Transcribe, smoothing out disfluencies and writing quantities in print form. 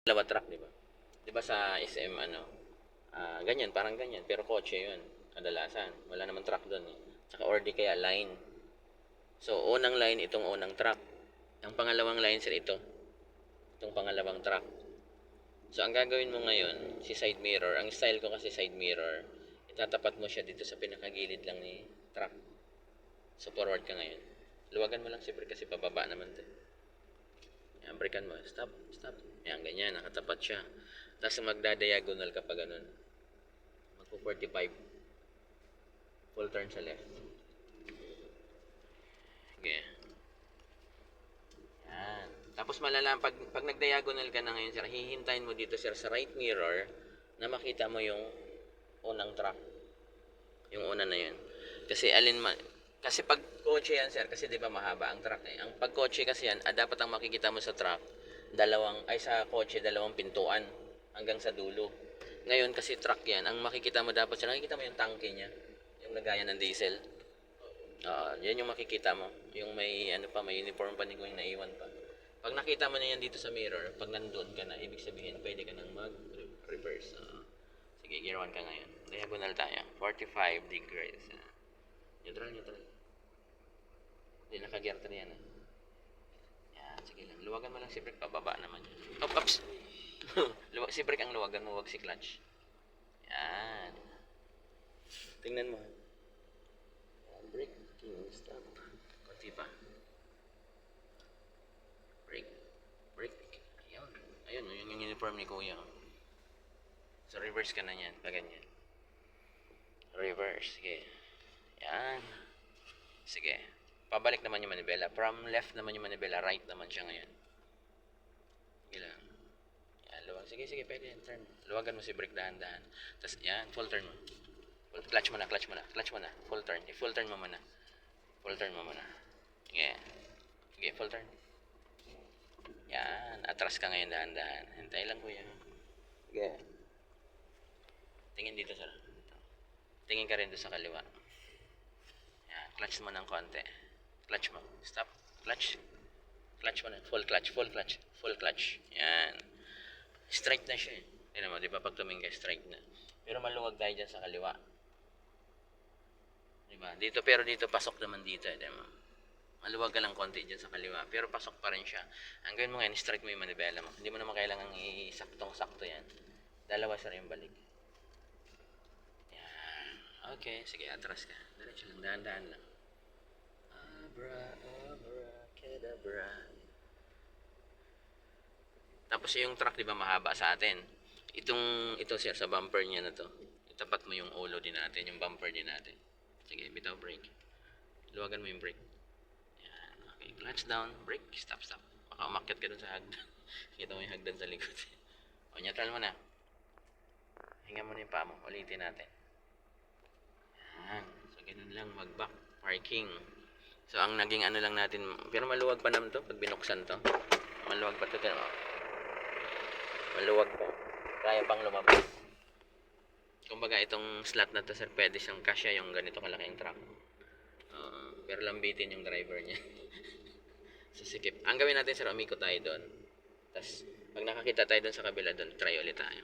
Dalawa truck, di ba? Di ba sa SM, ganyan, parang ganyan. Pero kotse yun, kadalasan. Wala naman truck doon eh. Tsaka or di kaya line. So, unang line, itong unang truck. Ang pangalawang line, sir, ito. Itong pangalawang truck. So, ang gagawin mo ngayon, si side mirror, ang style ko kasi side mirror, itatapat mo siya dito sa pinakagilid lang ni truck. So, forward ka ngayon. Luwagan mo lang siyempre kasi pababa naman to. Yan, breakan mo. Stop, stop. Yan, ganyan, nakatapat siya. Tapos magda-diagonal ka pa ganun. Magpo 45. Full turn sa left. Okay. Yan. Tapos pag nag-diagonal ka na ngayon, sir, hihintayin mo dito, sir, sa right mirror na makita mo yung unang truck. Yung una na yun. Kasi pag kotse yan, sir, kasi 'di ba mahaba ang truck eh. Ang pag kotse kasi yan, dapat ang makikita mo sa truck, sa kotse, dalawang pintuan hanggang sa dulo. Ngayon kasi truck yan, ang makikita mo dapat, sir, nakikita mo yung tangke niya, yung lagayan ng diesel. Yan yung makikita mo. Yung may uniform pa ni Kuya naiwan pa. Pag nakita mo na yan dito sa mirror, pag nandun ka na, ibig sabihin, pwede ka nang mag-reverse. Sige, gear 1 ka ngayon. Diagonal tayo. 45 degrees. Neutral. Hindi, naka-gear 3 yan. Yan, sige lang. Luwagan mo lang si brake, pababa naman yun. Oops! Si brake ang luwagan mo, wag si clutch. Yan. Tingnan mo. Brake. Stop. Konti pa. Brake. Ayun, yun yung uniform ni Kuya. So, reverse ka na yan. Ganyan. Reverse. Sige. Yan. Sige. Pabalik naman yung manibela. From left naman yung manibela. Right naman siya ngayon. Sige lang. Yan, luwag. Sige, pwede yan. Turn. Luwagan mo si brake dahan-dahan. Tapos, yan. Full turn mo. Clutch mo na. Full turn. Full turn mo muna. Sige, full turn. Yan. Atras ka ngayon dahan-dahan. Hintay lang, Kuya. Sige. Tingin dito, sir. Tingin ka rin doon sa kaliwa. Yan. Clutch mo ng konti. Clutch mo. Stop. Clutch mo na. Full clutch. Yan. Straight na siya eh. Tignan mo, di ba pag tumingin ka, straight na. Pero maluwag tayo dyan sa kaliwa. Diba? Pero dito, pasok naman dito. Diba? Maluwag ka lang konti dyan sa kaliwa. Pero pasok pa rin siya. Ang gawin mo ngayon, straight mo yung manibela mo. Hindi mo naman kailangan isaktong-sakto yan. Dalawa sa rin balik. Yan. Okay, sige, atras ka. Diretso lang, dahan-dahan lang. Kedabra. Tapos yung truck, di ba, mahaba sa atin. Ito sir, sa bumper niya na to. Itapat mo yung ulo din natin, yung bumper din natin. Sige, bitaw brake. Luwagan mo yung brake. Yan, okay. Clutch down, brake, stop. Baka umakyat ka dun sa hagdan. Kita mo yung hagdan sa likod. Neutral mo na. Hinga mo na yung paa mo. Ulitin natin. Yan. So, ganun lang mag-back parking. So, ang naging lang natin, pero maluwag pa naman to pag binuksan to. Maluwag pa to. Maluwag pa. Kaya pang lumabas. Kumbaga, itong slot na to, sir, pwede siyang kasya yung ganito kalaking truck. Pero lambitin yung driver niya. So, sikip. Ang gawin natin, sir, umikot tayo doon. Tapos, pag nakakita tayo doon sa kabila doon, try ulit tayo.